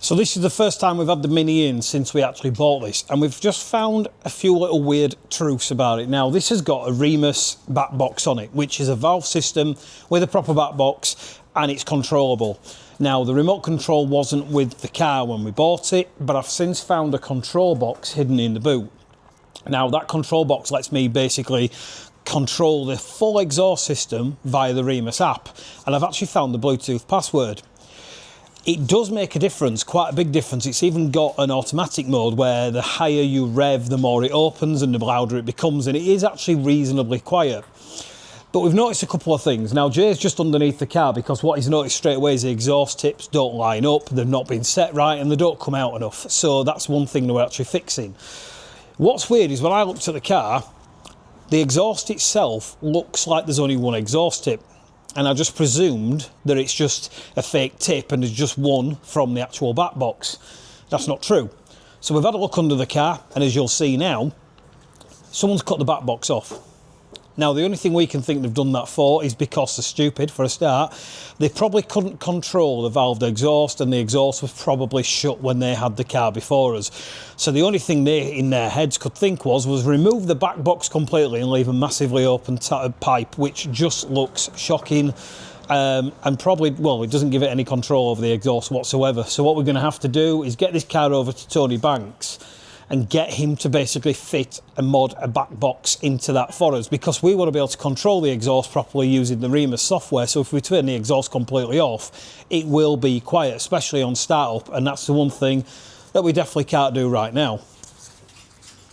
So this is the first time we've had the Mini in since we actually bought this, and we've just found a few little weird truths about it. Now, this has got a Remus back box on it, which is a valve system with a proper back box, and it's controllable. Now, the remote control wasn't with the car when we bought it, but I've since found a control box hidden in the boot. Now, that control box lets me basically control the full exhaust system via the Remus app, and I've actually found the Bluetooth password. It does make a difference, quite a big difference. It's even got an automatic mode where the higher you rev, the more it opens and the louder it becomes, and it is actually reasonably quiet. But we've noticed a couple of things. Now, Jay's just underneath the car because what he's noticed straight away is the exhaust tips don't line up, they've not been set right, and they don't come out enough. So that's one thing that we're actually fixing. What's weird is when I looked at the car, the exhaust itself looks like there's only one exhaust tip. And I just presumed that it's just a fake tip and there's just one from the actual back box. That's not true. So we've had a look under the car, and as you'll see now, someone's cut the back box off. Now, the only thing we can think they've done that for is because they're stupid, for a start. They probably couldn't control the valved exhaust, and the exhaust was probably shut when they had the car before us. So the only thing they, in their heads, could think was remove the back box completely and leave a massively open pipe, which just looks shocking. And probably, well, it doesn't give it any control over the exhaust whatsoever. So what we're going to have to do is get this car over to Tony Banks and get him to basically fit and mod a back box into that for us, because we want to be able to control the exhaust properly using the Remus software. So if we turn the exhaust completely off, it will be quiet, especially on startup, and that's the one thing that we definitely can't do right now.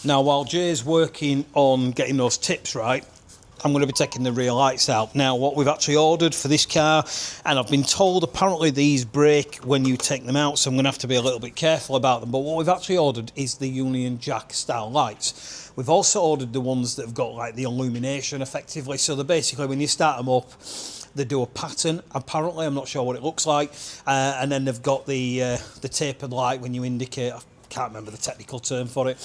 Now, while Jay's working on getting those tips right, I'm going to be taking the rear lights out. Now, what we've actually ordered for this car, and I've been told apparently these break when you take them out, so I'm going to have to be a little bit careful about them, but what we've actually ordered is the Union Jack style lights. We've also ordered the ones that have got like the illumination effectively, so they're basically, when you start them up, they do a pattern, apparently, I'm not sure what it looks like, and then they've got the tapered light when you indicate. I can't remember the technical term for it.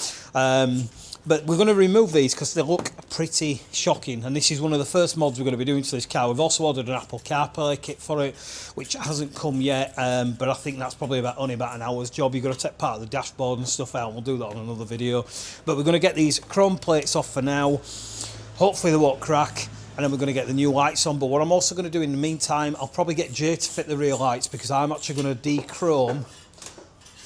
But we're going to remove these because they look pretty shocking, and this is one of the first mods we're going to be doing to this car. We've also ordered an Apple CarPlay kit for it, which hasn't come yet, but I think that's probably only about an hour's job. You've got to take part of the dashboard and stuff out, and we'll do that on another video. But we're going to get these chrome plates off for now. Hopefully they won't crack, and then we're going to get the new lights on. But what I'm also going to do in the meantime, I'll probably get Jay to fit the rear lights, because I'm actually going to de-chrome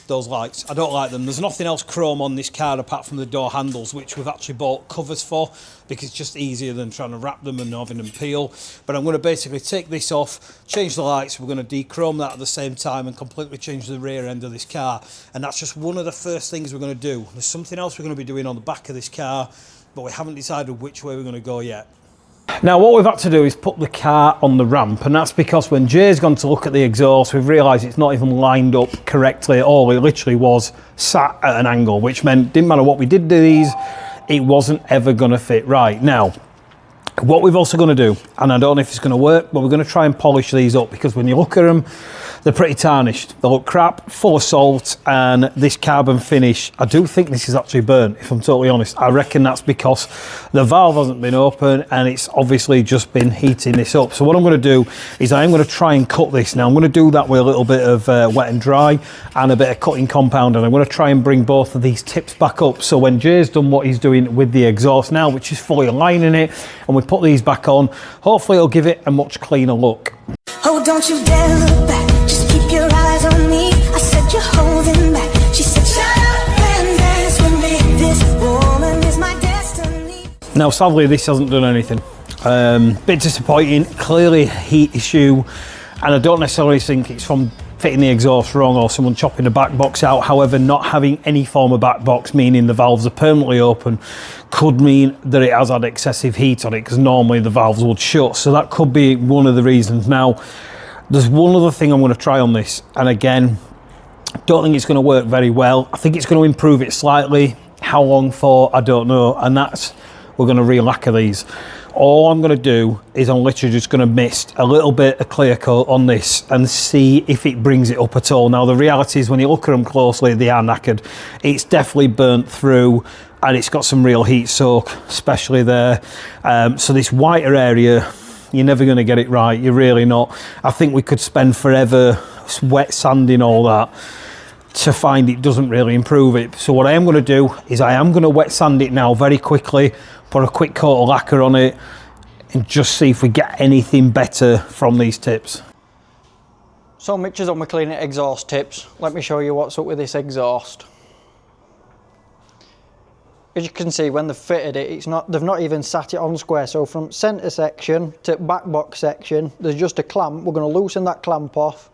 those lights. I don't like them. There's nothing else chrome on this car apart from the door handles, which we've actually bought covers for, because it's just easier than trying to wrap them and having them peel. But I'm going to basically take this off, change the lights, we're going to de-chrome that at the same time and completely change the rear end of this car. And that's just one of the first things we're going to do. There's something else we're going to be doing on the back of this car, but we haven't decided which way we're going to go yet. Now, what we've had to do is put the car on the ramp, and that's because when Jay's gone to look at the exhaust, we've realised it's not even lined up correctly at all. It literally was sat at an angle, which meant didn't matter what we did to these, it wasn't ever going to fit right. Now, what we've also going to do, and I don't know if it's going to work, but we're going to try and polish these up, because when you look at them, they're pretty tarnished. They look crap, full of salt, and this carbon finish, I do think this is actually burnt, if I'm totally honest. I reckon that's because the valve hasn't been open, and it's obviously just been heating this up. So what I'm going to do is I'm going to try and cut this. Now, I'm going to do that with a little bit of wet and dry and a bit of cutting compound, and I'm going to try and bring both of these tips back up. So when Jay's done what he's doing with the exhaust now, which is fully aligning it, and we put these back on, hopefully it'll give it a much cleaner look. Oh, don't you dare look back, just keep your eyes on me. I said you're holding back. She said shut up and dance with me. This woman is my destiny. Now, sadly, this hasn't done anything. Bit disappointing, clearly heat issue, and I don't necessarily think it's from fitting the exhaust wrong or someone chopping the back box out. However, not having any form of back box, meaning the valves are permanently open, could mean that it has had excessive heat on it, because normally the valves would shut. So that could be one of the reasons. Now, there's one other thing I'm going to try on this, and again, don't think it's going to work very well. I think it's going to improve it slightly. How long for, I don't know, and that's, we're going to re-lacquer these. All I'm going to do is I'm literally just going to mist a little bit of clear coat on this and see if it brings it up at all. Now, the reality is when you look at them closely, they are knackered. It's definitely burnt through, and it's got some real heat soak, especially there. So this whiter area, you're never going to get it right. You're really not. I think we could spend forever wet sanding all that. to find it doesn't really improve it. So what I am going to do is I am going to wet sand it now very quickly, put a quick coat of lacquer on it, and just see if we get anything better from these tips. So Mitch is on my cleaning exhaust tips. Let me show you what's up with this exhaust. As you can see, when they've fitted it, they've not even sat it on square. So from centre section to back box section, there's just a clamp. We're going to loosen that clamp off,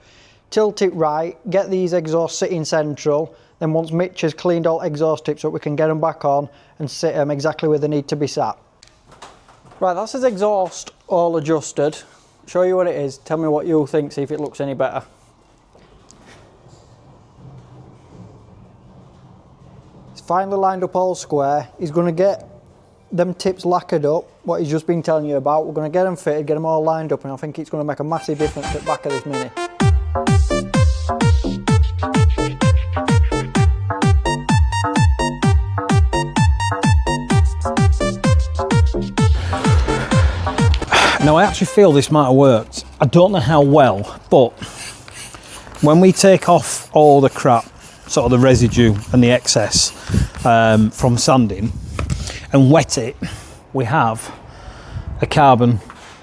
tilt it right, get these exhausts sitting central. Then once Mitch has cleaned all exhaust tips up, we can get them back on and sit them exactly where they need to be sat. Right, that's his exhaust all adjusted. Show you what it is, tell me what you think, see if it looks any better. It's finally lined up all square. He's going to get them tips lacquered up, what he's just been telling you about. We're going to get them fitted, get them all lined up, and I think it's going to make a massive difference at the back of this Mini. Now I actually feel this might have worked. I don't know how well, but when we take off all the crap, sort of the residue and the excess from sanding and wet it, we have a carbon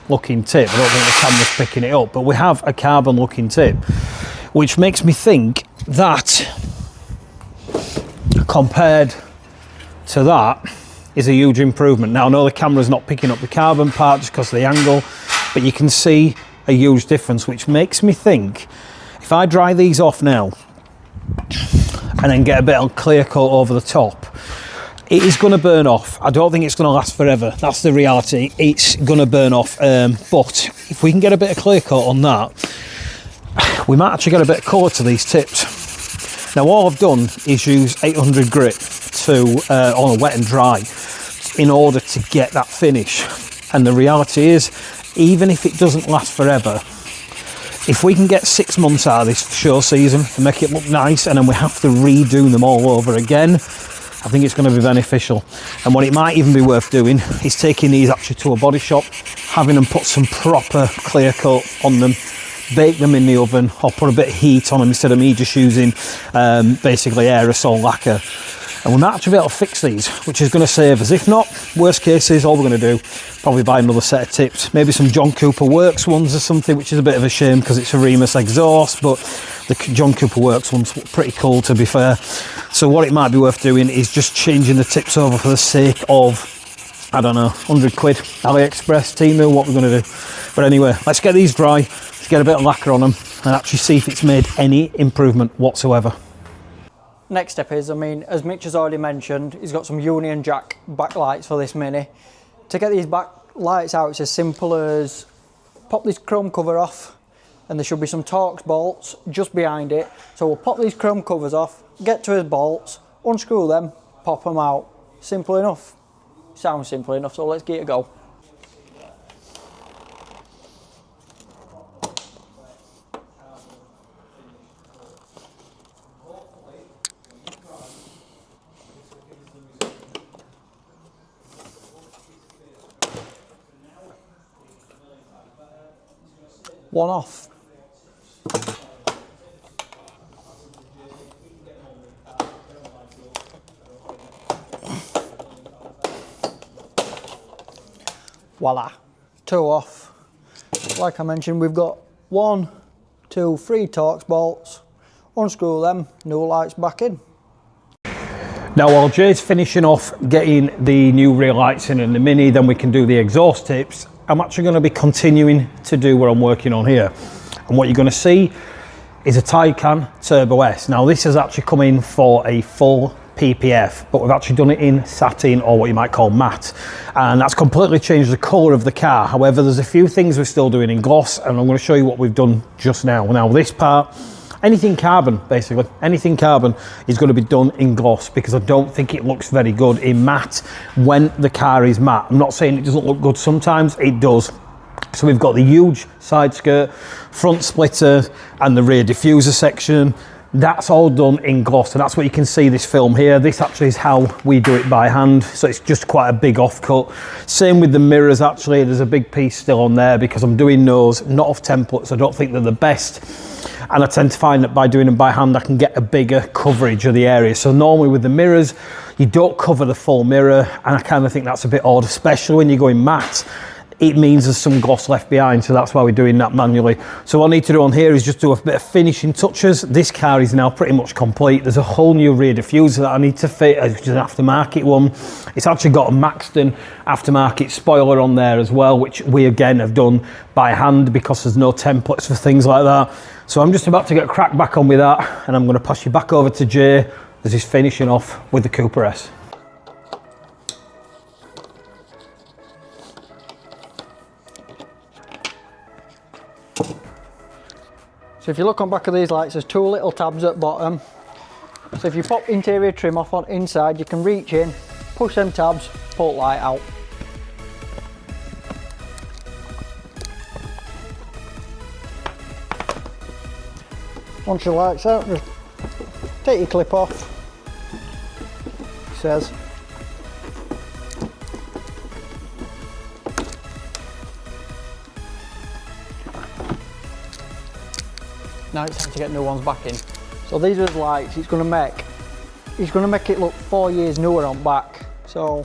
looking tip. I don't think the camera's picking it up, but we have a carbon looking tip, which makes me think that compared to that is a huge improvement. Now I know the camera's not picking up the carbon part just because of the angle, but you can see a huge difference, which makes me think if I dry these off now and then get a bit of clear coat over the top, it is going to burn off. I don't think it's going to last forever. That's the reality. It's going to burn off. But if we can get a bit of clear coat on that, we might actually get a bit of colour to these tips. Now all I've done is use 800 grit to on a wet and dry in order to get that finish. And the reality is, even if it doesn't last forever, if we can get 6 months out of this show season and make it look nice, and then we have to redo them all over again, I think it's going to be beneficial. And what it might even be worth doing is taking these actually to a body shop, having them put some proper clear coat on them, bake them in the oven, or put a bit of heat on them instead of me just using basically aerosol lacquer. And we might actually be able to fix these, which is going to save us. If not, worst case is all we're going to do, probably buy another set of tips, maybe some John Cooper Works ones or something, which is a bit of a shame because it's a Remus exhaust, but the John Cooper Works ones look pretty cool, to be fair. So what it might be worth doing is just changing the tips over for the sake of, I don't know, 100 quid, AliExpress, Temu, what we're going to do. But anyway, let's get these dry, let's get a bit of lacquer on them and actually see if it's made any improvement whatsoever. Next step is, I mean, as Mitch has already mentioned, he's got some Union Jack backlights for this Mini. To get these backlights out, it's as simple as pop this chrome cover off, and there should be some Torx bolts just behind it. So we'll pop these chrome covers off, get to his bolts, unscrew them, pop them out. Simple enough. Sounds simple enough, so let's give it a go. One off. Voila, 2 off. Like I mentioned, we've got 1, 2, 3 Torx bolts. Unscrew them, new lights back in. Now while Jay's finishing off getting the new rear lights in the Mini, then we can do the exhaust tips. I'm actually going to be continuing to do what I'm working on here. And what you're going to see is a Taycan Turbo S. Now this has actually come in for a full PPF, but we've actually done it in satin, or what you might call matte. And that's completely changed the colour of the car. However, there's a few things we're still doing in gloss, and I'm going to show you what we've done just now. Now this part, anything carbon, basically, anything carbon is going to be done in gloss, because I don't think it looks very good in matte when the car is matte. I'm not saying it doesn't look good, sometimes it does. So we've got the huge side skirt, front splitter and the rear diffuser section. That's all done in gloss, and that's what you can see this film here. This actually is how we do it by hand, so it's just quite a big offcut. Same with the mirrors, actually, there's a big piece still on there because I'm doing those not off templates. I don't think they're the best. and I tend to find that by doing them by hand I can get a bigger coverage of the area. So normally with the mirrors you don't cover the full mirror, and I kind of think that's a bit odd, especially when you're going matte. It means there's some gloss left behind, so that's why we're doing that manually. So what I need to do on here is just do a bit of finishing touches. This car is now pretty much complete. There's a whole new rear diffuser that I need to fit, which is an aftermarket one. It's actually got a Maxton aftermarket spoiler on there as well, which we again have done by hand because there's no templates for things like that. So I'm just about to get cracked back on with that, and I'm going to pass you back over to Jay as he's finishing off with the Cooper S. So if you look on back of these lights, there's two little tabs at bottom. So if you pop interior trim off on inside, you can reach in, push them tabs, pull the light out. Once your light's out, just take your clip off. It says. Now it's time to get new ones back in. So these are the lights. He's going to make it look 4 years newer on back. So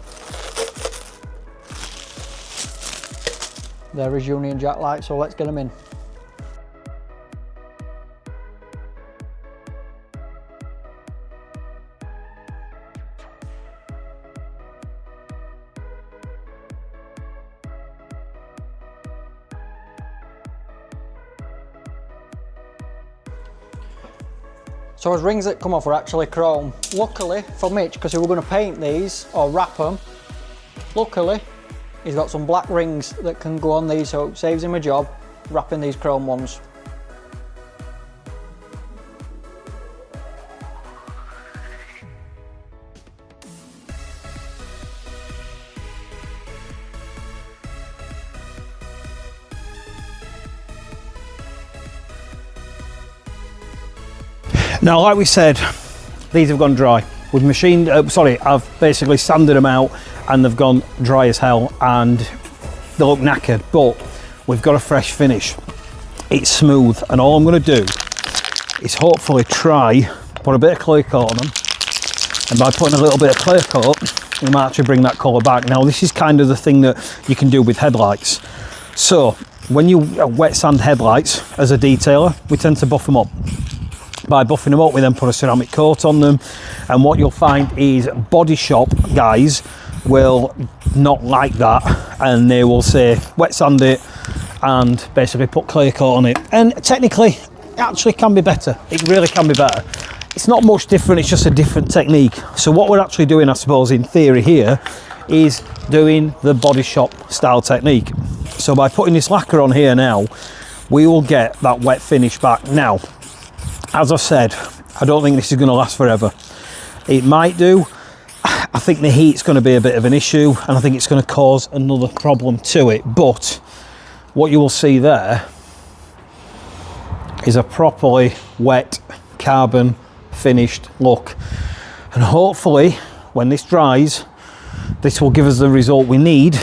there is Union Jack lights. So let's get them in. So his rings that come off are actually chrome. Luckily for Mitch, because we were going to paint these or wrap them, luckily he's got some black rings that can go on these, so it saves him a job wrapping these chrome ones. Now, like we said, these have gone dry. We've machined, I've basically sanded them out and they've gone dry as hell and they look knackered, but we've got a fresh finish. It's smooth, and all I'm going to do is hopefully try put a bit of clear coat on them, and by putting a little bit of clear coat we might actually bring that colour back. Now this is kind of the thing that you can do with headlights. So when you wet sand headlights as a detailer, we tend to buff them up. By buffing them up, we then put a ceramic coat on them, and what you'll find is body shop guys will not like that, and they will say wet sand it and basically put clear coat on it. And technically it actually can be better. It really can be better. It's not much different, it's just a different technique. So what we're actually doing, I suppose, in theory here is doing the body shop style technique. So by putting this lacquer on here now, we will get that wet finish back. Now, as I said, I don't think this is going to last forever. It might do. I think the heat's going to be a bit of an issue, and I think it's going to cause another problem to it. But what you will see there is a properly wet, carbon finished look. And hopefully, when this dries, this will give us the result we need,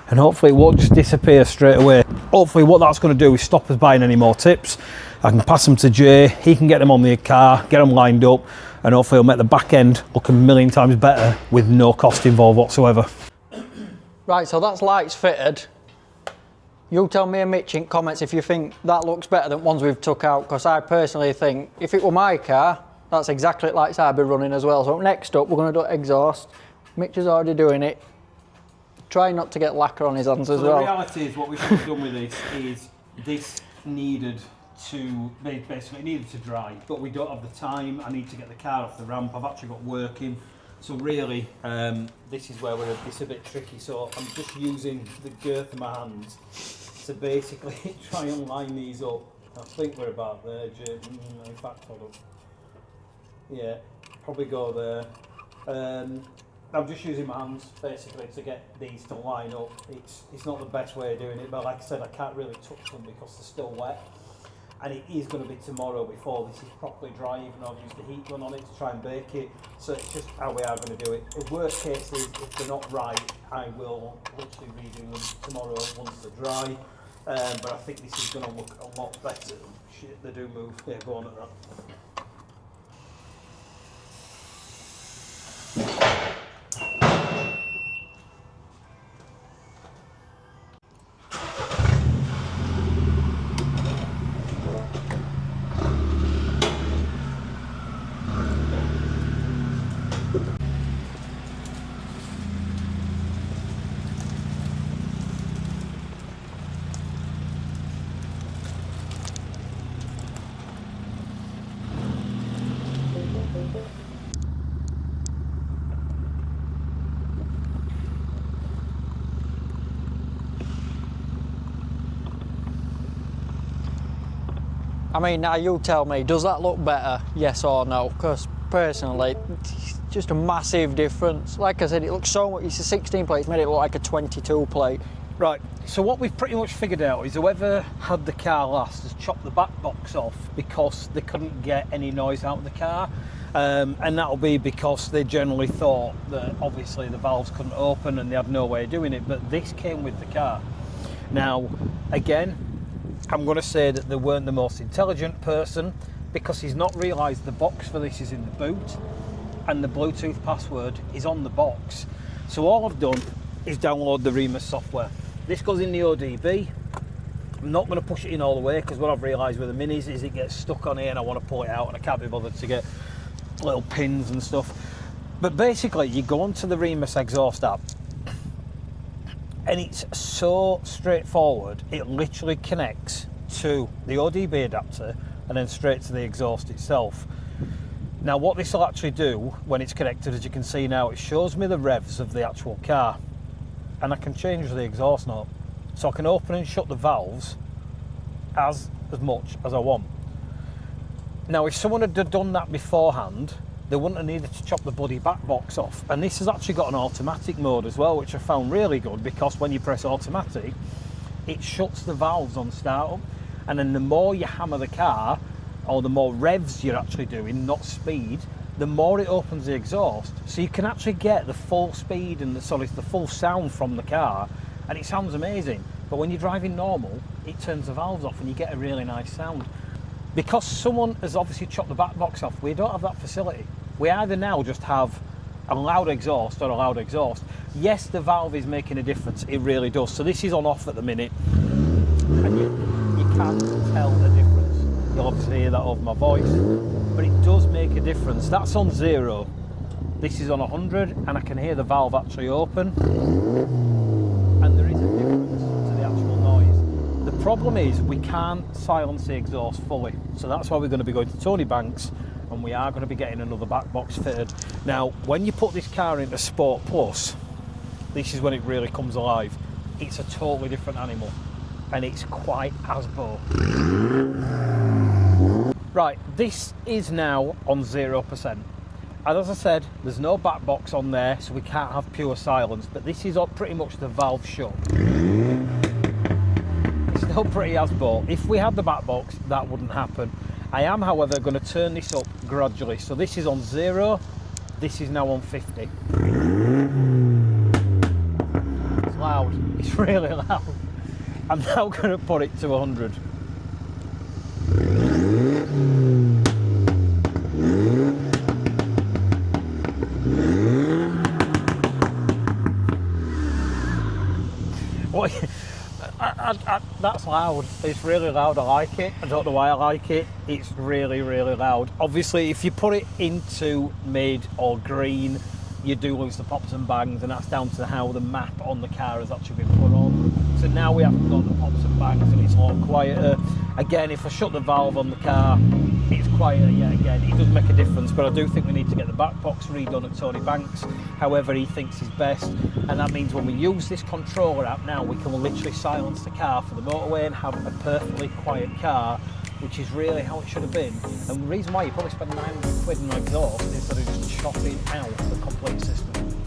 and hopefully it won't just disappear straight away. Hopefully what that's going to do is stop us buying any more tips. I can pass them to Jay, he can get them on the car, get them lined up, and hopefully he'll make the back end look a million times better with no cost involved whatsoever. Right, so that's lights fitted. You tell me and Mitch in comments if you think that looks better than ones we've took out, because I personally think if it were my car, that's exactly the lights I'd be running as well. So next up, we're going to do exhaust. Mitch is already doing it. Try not to get lacquer on his hands as well. The reality is what we've done with this is this needed to dry, but we don't have the time. I need to get the car off the ramp. I've actually got working, so really this is where it's a bit tricky. So I'm just using the girth of my hands to basically try and line these up. I think we're about there, Jim. In fact, hold up. Yeah, probably go there. I'm just using my hands basically to get these to line up. It's not the best way of doing it, but like I said, I can't really touch them because they're still wet. And it is going to be tomorrow before this is properly dry, even though I've used the heat gun on it to try and bake it. So it's just how we are going to do it. The worst case is, if they're not right, I will literally redo them tomorrow once they're dry. But I think this is going to look a lot better Shit, they do move. Yeah, go on at that. I mean, now you tell me, does that look better, yes or no? Because personally, it's just a massive difference. Like I said, it looks so much, it's a 16 plate, it's made it look like a 22 plate. Right, so what we've pretty much figured out is whoever had the car last has chopped the back box off because they couldn't get any noise out of the car. And that'll be because they generally thought that obviously the valves couldn't open and they had no way of doing it, but this came with the car. Now, again, I'm going to say that they weren't the most intelligent person because he's not realised the box for this is in the boot and the Bluetooth password is on the box. So all I've done is download the Remus software. This goes in the ODB. I'm not going to push it in all the way because what I've realised with the Minis is it gets stuck on here and I want to pull it out and I can't be bothered to get little pins and stuff. But basically you go onto the Remus exhaust app and it's so straightforward. It literally connects to the ODB adapter and then straight to the exhaust itself. Now what this will actually do when it's connected, as you can see now, it shows me the revs of the actual car and I can change the exhaust knob. So I can open and shut the valves as much as I want. Now if someone had done that beforehand, they wouldn't have needed to chop the bloody back box off. And this has actually got an automatic mode as well, which I found really good because when you press automatic, it shuts the valves on startup. And then the more you hammer the car, or the more revs you're actually doing, not speed, the more it opens the exhaust. So you can actually get the full speed and the full sound from the car, and it sounds amazing. But when you're driving normal, it turns the valves off and you get a really nice sound. Because someone has obviously chopped the back box off, we don't have that facility. We either now just have a loud exhaust or a loud exhaust. Yes, the valve is making a difference, it really does. So this is on off at the minute, and you can tell the difference. You'll obviously hear that over my voice, but it does make a difference. That's on 0. This is on 100, and I can hear the valve actually open, and there is a difference to the actual noise. The problem is we can't silence the exhaust fully, so that's why we're going to be going to Tony Banks and we are going to be getting another back box fitted. Now when you put this car into Sport Plus, this is when it really comes alive. It's a totally different animal and it's quite Hasbro. Right, this is now on 0%. And as I said, there's no back box on there, so we can't have pure silence, but this is pretty much the valve shut. It's still pretty Hasbro. If we had the back box, that wouldn't happen. I am, however, going to turn this up gradually. So this is on 0, this is now on 50. It's loud, it's really loud. I'm now going to put it to 100. What? That's loud. It's really loud. I like it. I don't know why I like it. It's really, really loud. Obviously, if you put it into mid or green, you do lose the pops and bangs, and that's down to how the map on the car has actually been put on. So now we haven't got the pops and bangs, and it's a lot quieter. Again, if I shut the valve on the car, it's quieter yet again. It does make a difference, but I do think we need to get the back box redone at Tony Banks, however he thinks is best. And that means when we use this controller app now, we can literally silence the car for the motorway and have a perfectly quiet car, which is really how it should have been. And the reason why you probably spend 900 quid on exhaust is that it's just chopping out the complete system.